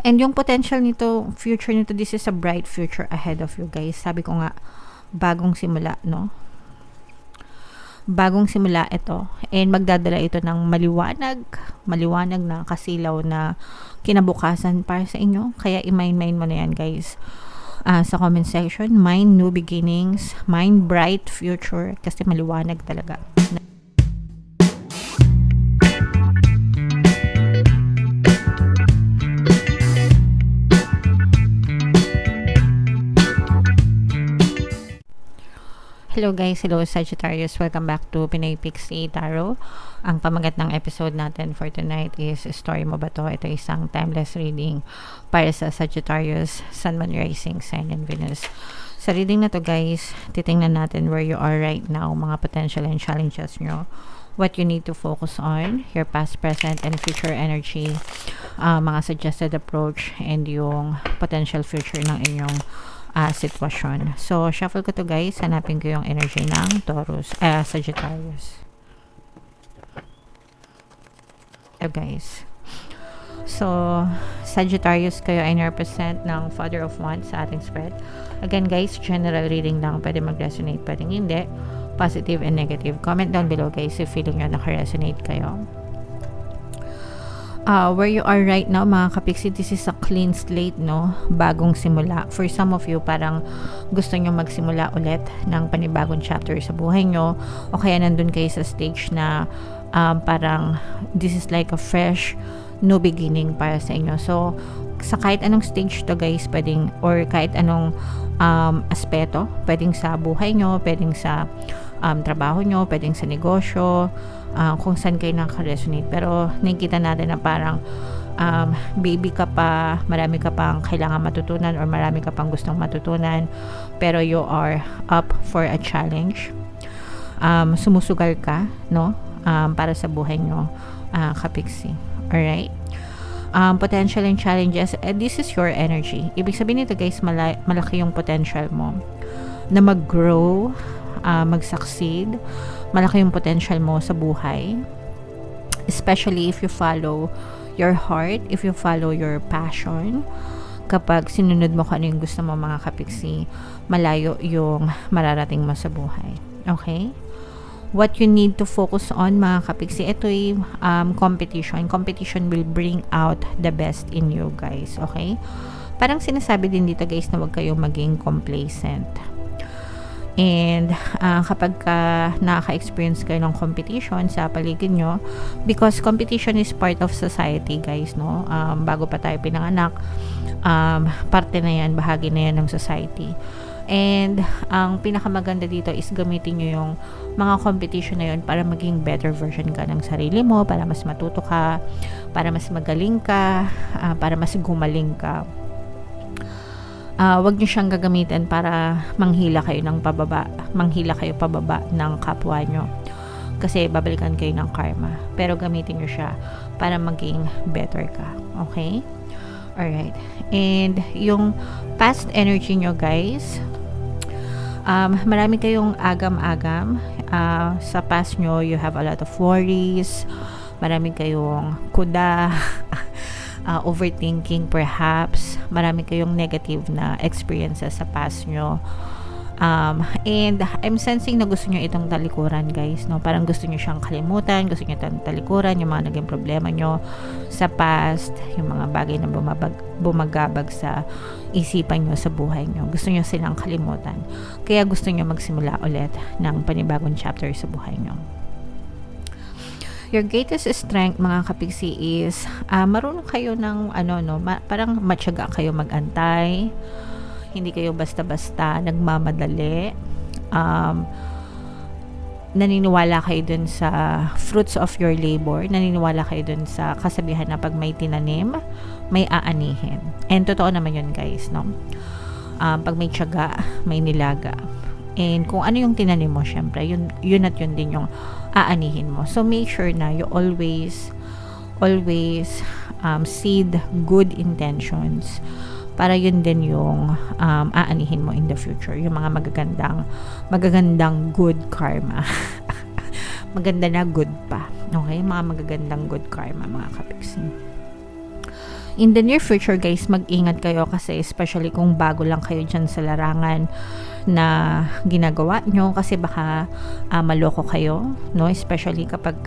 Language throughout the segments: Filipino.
And yung potential nito, future nito, this is a bright future ahead of you guys. Sabi ko nga, bagong simula, no? Bagong simula ito. And magdadala ito ng maliwanag na kasilaw na kinabukasan para sa inyo. Kaya i-mind mo na yan, guys. Sa comment section, mind new beginnings, mind bright future, kasi maliwanag talaga. Hello guys, hello Sagittarius, welcome back to Pinoy Pixie Tarot. Ang pamagat ng episode natin for tonight is Story Mo Ba To? Ito isang timeless reading para sa Sagittarius, Sun, Moon, Rising, Sign, and Venus. Sa reading na to guys, titingnan natin where you are right now, mga potential and challenges nyo, what you need to focus on, your past, present, and future energy, mga suggested approach, and yung potential future ng inyong sitwasyon. So, shuffle ko to guys. Hanapin ko yung energy ng Taurus, Sagittarius. So, guys. So, Sagittarius kayo ay represent ng Father of Wands sa ating spread. Again guys, general reading lang. Pwede mag-resonate, pwedeng hindi. Positive and negative. Comment down below guys if feeling nyo naka-resonate kayo. Where you are right now mga kapixie, this is a clean slate, no? Bagong simula. For some of you, parang gusto nyo magsimula ulit ng panibagong chapter sa buhay nyo, o kaya nandun kayo sa stage na parang this is like a fresh new beginning para sa inyo. So, sa kahit anong stage to guys, pwedeng, or kahit anong aspeto, pwedeng sa buhay nyo, pwedeng sa trabaho nyo, pwedeng sa negosyo, kung saan kayo naka-resonate. Pero nakikita natin na parang baby ka pa, marami ka pang kailangan matutunan, or marami ka pang gustong matutunan, pero you are up for a challenge. Sumusugal ka, no? Para sa buhay nyo, kapixie. Alright? Potential and challenges, this is your energy. Ibig sabihin nito guys, malaki yung potential mo na mag-grow, mag-succeed. Malaki yung potential mo sa buhay, especially if you follow your heart, if you follow your passion. Kapag sinunod mo kung ano yung gusto mo mga kapixie, malayo yung mararating mo sa buhay. Okay? What you need to focus on mga kapixie, ito ay competition. Competition will bring out the best in you guys. Okay? Parang sinasabi din dito guys na huwag kayong maging complacent. And kapag nakaka-experience kayo ng competition sa paligid nyo, because competition is part of society guys, no? Bago pa tayo pinanganak, parte na yan, bahagi na yan ng society. And ang pinakamaganda dito is gamitin nyo yung mga competition na yun para maging better version ka ng sarili mo, para mas matuto ka, para mas magaling ka, para mas gumaling ka. Wag nyo siyang gagamitin para manghila kayo pababa ng kapwa nyo, kasi babalikan kayo ng karma. Pero gamitin nyo siya para maging better ka. Okay? Alright. And yung past energy nyo guys, marami kayong agam-agam. Sa past nyo, you have a lot of worries, marami kayong kuda, overthinking perhaps, marami kayong negative na experiences sa past nyo, and I'm sensing na gusto nyo itong talikuran guys, no? Parang gusto nyo siyang kalimutan, gusto nyo itong talikuran yung mga naging problema nyo sa past, yung mga bagay na bumagabag sa isipan nyo sa buhay nyo, gusto nyo silang kalimutan, kaya gusto nyo magsimula ulit ng panibagong chapter sa buhay nyo. Your greatest strength mga kapixie is marunong kayo ng parang matyaga kayo magantay, hindi kayo basta-basta nagmamadali, naniniwala kayo dun sa fruits of your labor, naniniwala kayo dun sa kasabihan na pag may tinanim, may aanihin. And totoo naman yun guys, no? Pag may tiyaga, may nilaga. And kung ano yung tinanim mo, syempre, yun at yun din yung aanihin mo. So, make sure na you always seed good intentions, para yun din yung aanihin mo in the future. Yung mga magagandang good karma. Maganda na good pa. Okay? Mga magagandang good karma, mga kapixie. In the near future guys, mag-ingat kayo kasi especially kung bago lang kayo dyan sa larangan na ginagawa nyo, kasi baka maloko kayo, no? Especially kapag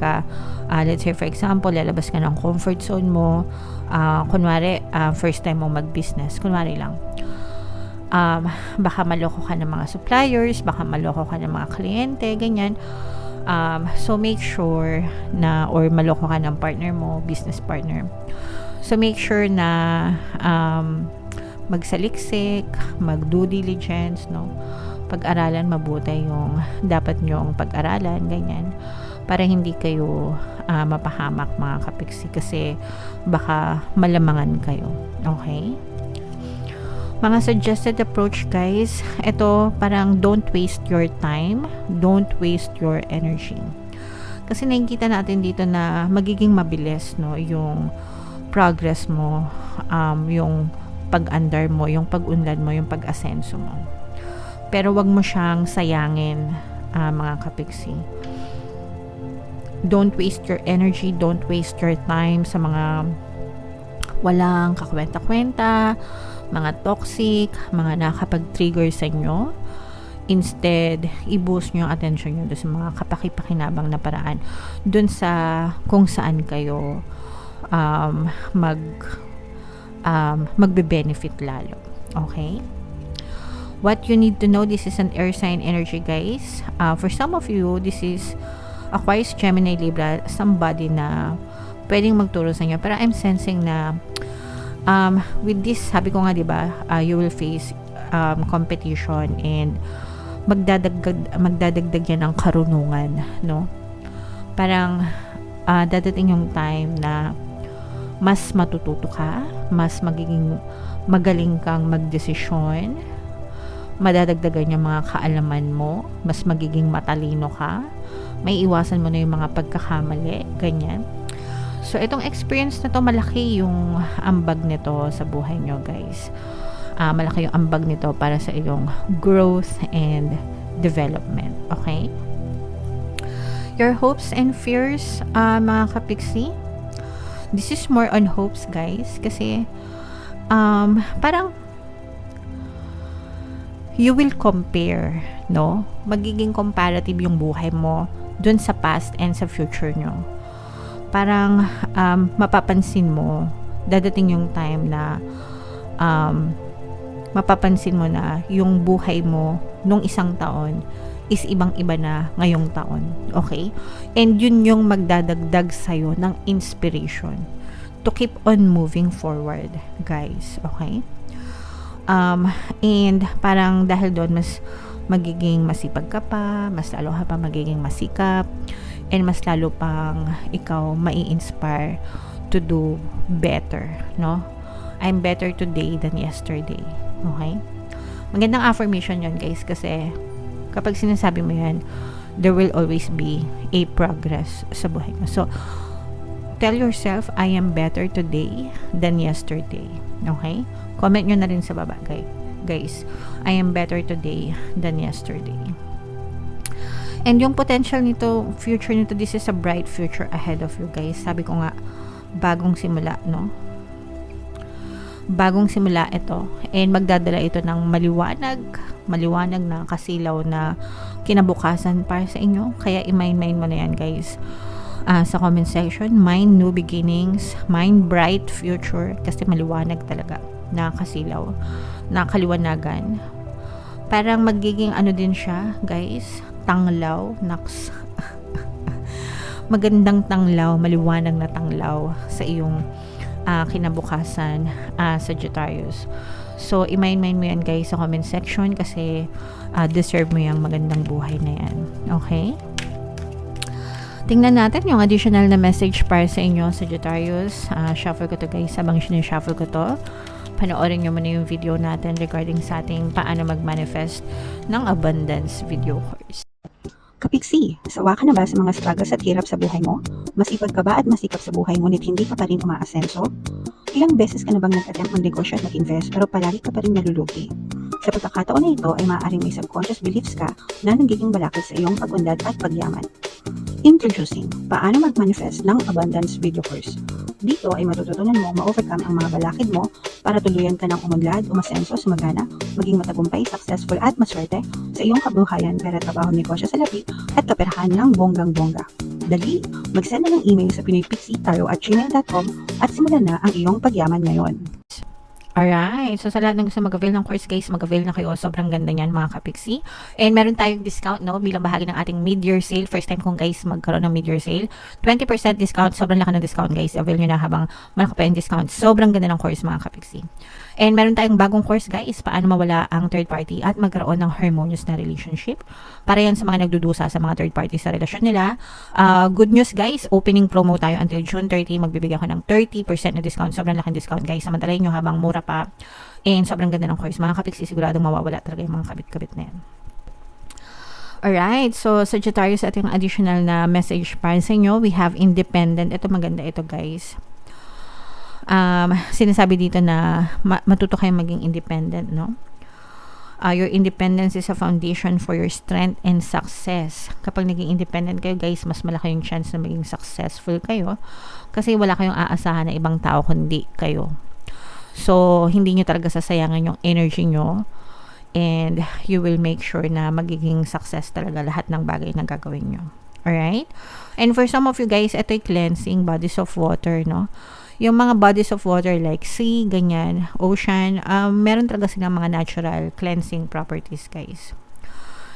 let's say for example, lalabas ka ng comfort zone mo, kunwari first time mo mag-business, kunwari lang, baka maloko ka ng mga suppliers, baka maloko ka ng mga kliyente, ganyan. So make sure na, or maloko ka ng partner mo, business partner. So make sure na magsaliksik, mag-due diligence, no? Pag-aralan mabuti yung dapat nyong pag-aralan, ganyan. Para hindi kayo mapahamak mga kapiksi, kasi baka malamangan kayo. Okay? Mga suggested approach guys, ito parang don't waste your time, don't waste your energy. Kasi nakikita natin dito na magiging mabilis, no, yung progress mo, yung pag-andar mo, yung pag-unlad mo, yung pag-asenso mo. Pero wag mo siyang sayangin, mga kapiksi. Don't waste your energy, don't waste your time sa mga walang kakwenta-kwenta, mga toxic, mga nakapag-trigger sa inyo. Instead, i-boost nyo yung attention nyo doon sa mga kapaki-pakinabang na paraan, doon sa kung saan kayo magbe-benefit lalo. Okay? What you need to know, this is an air sign energy guys. For some of you, this is Aquarius, Gemini, Libra, somebody na pwedeng magturo sa inyo. Pero I'm sensing na with this, sabi ko nga diba, you will face competition and magdadagdag yan ng karunungan, no? Parang dadating yung time na mas matututo ka, mas magiging magaling kang magdesisyon, madadagdagan yung mga kaalaman mo, mas magiging matalino ka, may iwasan mo na yung mga pagkakamali, ganyan. So, itong experience na to, malaki yung ambag nito sa buhay nyo, guys. Malaki yung ambag nito para sa iyong growth and development. Okay? Your hopes and fears, mga kapiksi. This is more on hopes, guys. Kasi, parang, you will compare, no? Magiging comparative yung buhay mo dun sa past and sa future nyo. Parang mapapansin mo, dadating yung time na mapapansin mo na yung buhay mo nung isang taon is ibang-iba na ngayong taon. Okay? And yun yung magdadagdag sa'yo ng inspiration to keep on moving forward, guys. Okay? And parang dahil doon, mas magiging masipag ka pa, mas lalo ka pa magiging masikap, and mas lalo pang ikaw mai-inspire to do better, no? I'm better today than yesterday. Okay? Magandang affirmation yon guys, kasi kapag sinasabi mo yan, there will always be a progress sa buhay mo. So, tell yourself, I am better today than yesterday. Okay? Comment nyo na rin sa baba, guys. I am better today than yesterday. And yung potential nito, future nito, this is a bright future ahead of you, guys. Sabi ko nga, bagong simula, no? Bagong simula ito. And magdadala ito ng maliwanag na kasilaw na kinabukasan para sa inyo. Kaya i-mind mo na yan, guys. Sa comment section, mind new beginnings, mind bright future, kasi maliwanag talaga na kasilaw, na kaliwanagan. Parang magiging ano din siya, guys, tanglaw, naks. Magandang tanglaw, maliwanag na tanglaw sa iyong kinabukasan, Sagittarius. So, i-mind mo yan, guys, sa comment section, kasi deserve mo yung magandang buhay na yan. Okay? Tingnan natin yung additional na message para sa inyo, Sagittarius. Shuffle ko to, guys. Habang sinushuffle ko to, panoorin nyo muna yung video natin regarding sa ating paano mag-manifest ng abundance video course. Kapiksi, sawa ka na ba sa mga struggles at hirap sa buhay mo? Masipag ka ba at masikap sa buhay ngunit hindi ka pa rin umaasenso? Ilang beses ka na bang nag-attempt mag-negosyo at mag-invest pero palagi ka pa rin nalulugi? Sa pagkakataon na ito ay maaaring may subconscious beliefs ka na nagiging balakid sa iyong pag-unlad at pagyaman. Introducing, paano mag-manifest ng abundance video course. Dito ay matututunan mo ma-overcome ang mga balakid mo para tuluyan ka ng umunlad, umasenso, sumagana, maging matagumpay, successful at maswerte sa iyong kabuhayan, pera, trabaho, negosyo sa lapi at kaperahan ng bonggang-bongga. Dali, mag-send na ng email sa pinoypixitaro@gmail.com at simulan na ang iyong pagyaman ngayon. Alright. So, sa lahat ng gusto mag-avail ng course, guys, mag-avail na kayo. Sobrang ganda niyan, mga kapiksi. And meron tayong discount, no? Bilang bahagi ng ating mid-year sale. First time kong, guys, magkaroon ng mid-year sale. 20% discount. Sobrang laki ng discount, guys. Avail nyo na habang malaki pa yung discount. Sobrang ganda ng course, mga kapiksi. And meron tayong bagong course, guys. Paano mawala ang third party at magkaroon ng harmonious na relationship. Para yan sa mga nagdudusa sa mga third party sa relasyon nila. Good news, guys. Opening promo tayo until June 30. Magbibigay ako ng 30% na discount. Sobrang laking discount, guys. Samantalayin nyo habang mura pa. And sobrang ganda ng course. Mga kapiksi, siguradong mawawala talaga yung mga kabit-kabit na yan. Alright, so Sagittarius, ating additional na message para sa inyo. We have independent. Ito maganda ito, guys. Sinasabi dito na matuto kayong maging independent, no? Your independence is a foundation for your strength and success. Kapag naging independent kayo, guys, mas malaki yung chance na maging successful kayo kasi wala kayong aasahan na ibang tao kundi kayo. So, hindi nyo talaga sasayangan yung energy nyo and you will make sure na magiging success talaga lahat ng bagay na gagawin nyo. Alright? And for some of you guys, ito'y cleansing bodies of water, no? Yung mga bodies of water like sea, ganyan, ocean, meron talaga silang mga natural cleansing properties, guys.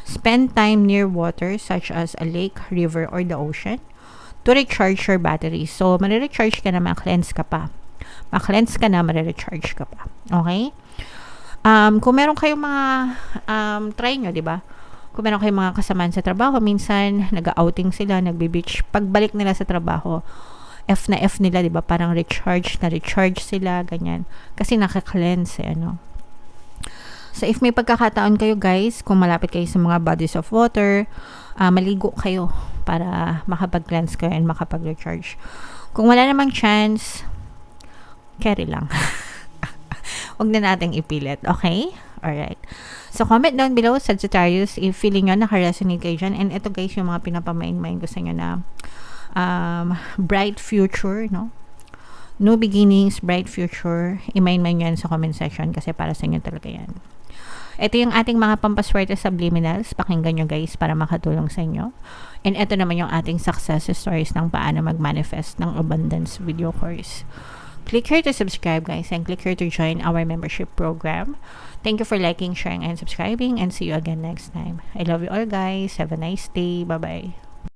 Spend time near water such as a lake, river, or the ocean to recharge your batteries. So, marirecharge ka na, ma-cleanse ka pa. Ma-cleanse ka na, marirecharge ka pa. Okay? Kung meron kayong mga try nyo, di ba? Kung meron kayong mga kasamaan sa trabaho, minsan nag-outing sila, nagbe-beach. Pagbalik nila sa trabaho, F na F nila, di ba? Parang recharge sila, ganyan. Kasi naka-cleanse, ano. So, if may pagkakataon kayo, guys, kung malapit kayo sa mga bodies of water, maligo kayo para makapag-cleanse kayo and makapag-recharge. Kung wala namang chance, carry lang. Huwag na nating ipilit, okay? Alright. So, comment down below, Sagittarius, if feeling nyo naka-resonate kayo dyan. And ito, guys, yung mga pinapamain-main gusto nyo na bright future, no? New beginnings, bright future. I-main-main nyo yan sa comment section kasi para sa inyo talaga yan. Ito yung ating mga pampaswerte subliminals. Pakinggan nyo, guys, para makatulong sa inyo. And ito naman yung ating success stories ng paano mag-manifest ng abundance video course. Click here to subscribe, guys, and click here to join our membership program. Thank you for liking, sharing, and subscribing, and see you again next time. I love you all, guys. Have a nice day. Bye-bye.